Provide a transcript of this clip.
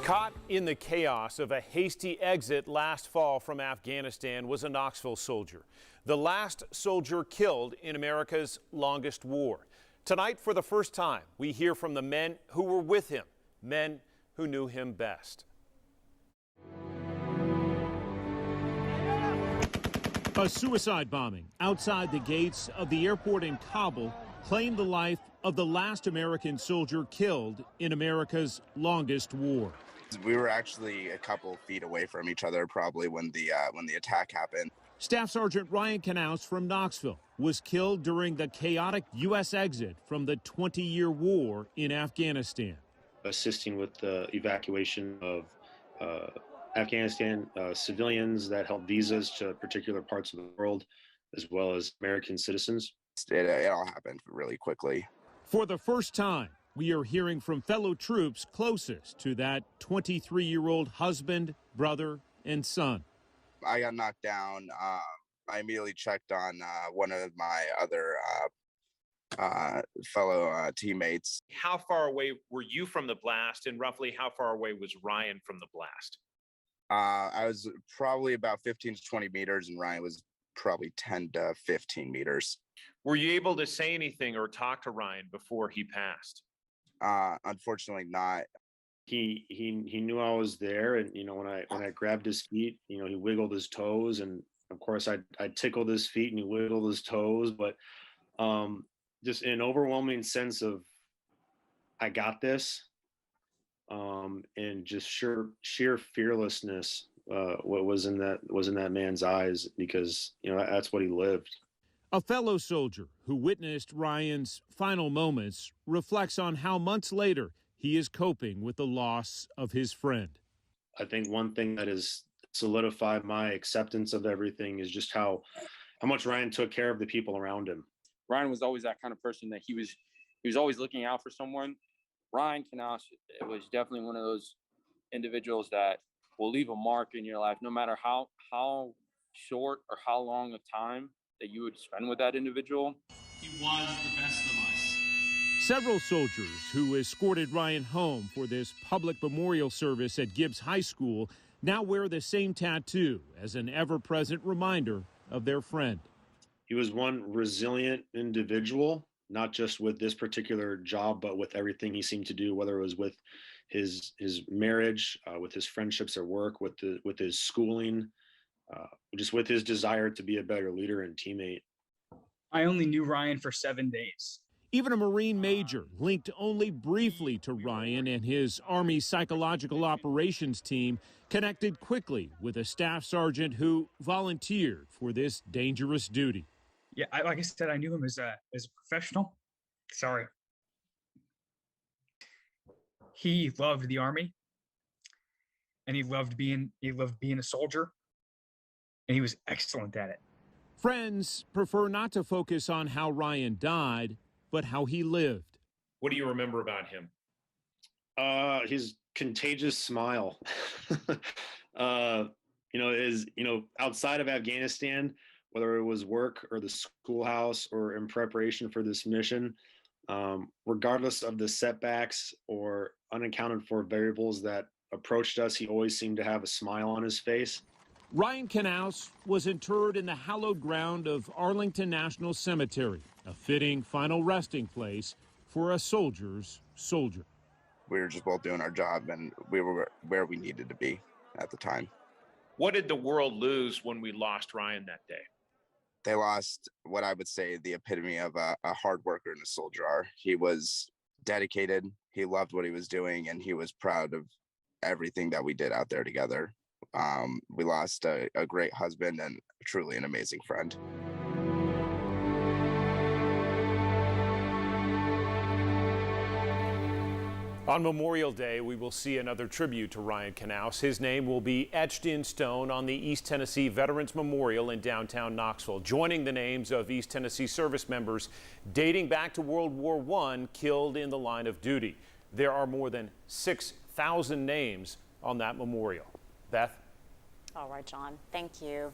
Caught in the chaos of a hasty exit last fall from Afghanistan was a Knoxville soldier, the last soldier killed in America's longest war. Tonight, for the first time, we hear from the men who were with him, men who knew him best. A suicide bombing outside the gates of the airport in Kabul claimed the life of the last American soldier killed in America's longest war. We were actually a couple feet away from each other probably when the attack happened. Staff Sergeant Ryan Knauss from Knoxville was killed during the chaotic U.S. exit from the 20-year war in Afghanistan. Assisting with the evacuation of Afghanistan civilians that held visas to particular parts of the world, as well as American citizens. It all happened really quickly. For the first time, we are hearing from fellow troops closest to that 23-year-old husband, brother, and son. I got knocked down. I immediately checked on one of my other fellow teammates. How far away were you from the blast, and roughly how far away was Ryan from the blast? I was probably about 15 to 20 meters, and Ryan was probably 10 to 15 meters. Were you able to say anything or talk to Ryan before he passed? Unfortunately not. He knew I was there, and when I grabbed his feet, he wiggled his toes, and of course I tickled his feet and he wiggled his toes, but just an overwhelming sense of I got this, and just sheer fearlessness what was in that man's eyes, because that's what he lived. A fellow soldier who witnessed Ryan's final moments reflects on how months later he is coping with the loss of his friend. I think one thing that has solidified my acceptance of everything is just how much Ryan took care of the people around him. Ryan was always that kind of person that he was always looking out for someone. Ryan Knauss was definitely one of those individuals that will leave a mark in your life, no matter how short or how long of time that you would spend with that individual. He was the best of us. Several soldiers who escorted Ryan home for this public memorial service at Gibbs High School now wear the same tattoo as an ever-present reminder of their friend. He was one resilient individual, not just with this particular job, but with everything he seemed to do, whether it was with his marriage, with his friendships at work, with his schooling, just with his desire to be a better leader and teammate. I only knew Ryan for 7 days. Even a Marine major linked only briefly to Ryan and his Army psychological operations team connected quickly with a staff sergeant who volunteered for this dangerous duty. Yeah, like I said, I knew him as a professional. Sorry. He loved the Army, and he loved being a soldier, and he was excellent at it. Friends prefer not to focus on how Ryan died, but how he lived. What do you remember about him? His contagious smile. Outside of Afghanistan, whether it was work or the schoolhouse or in preparation for this mission, regardless of the setbacks or unaccounted for variables that approached us, he always seemed to have a smile on his face. Ryan Knauss was interred in the hallowed ground of Arlington National Cemetery, a fitting final resting place for a soldier's soldier. We were just both doing our job, and we were where we needed to be at the time. What did the world lose when we lost Ryan that day? They lost what I would say the epitome of a hard worker and a soldier are. He was dedicated, he loved what he was doing, and he was proud of everything that we did out there together. We lost a great husband and truly an amazing friend. On Memorial Day, we will see another tribute to Ryan Knauss. His name will be etched in stone on the East Tennessee Veterans Memorial in downtown Knoxville, joining the names of East Tennessee service members dating back to World War I killed in the line of duty. There are more than 6,000 names on that memorial. Beth? All right, John. Thank you.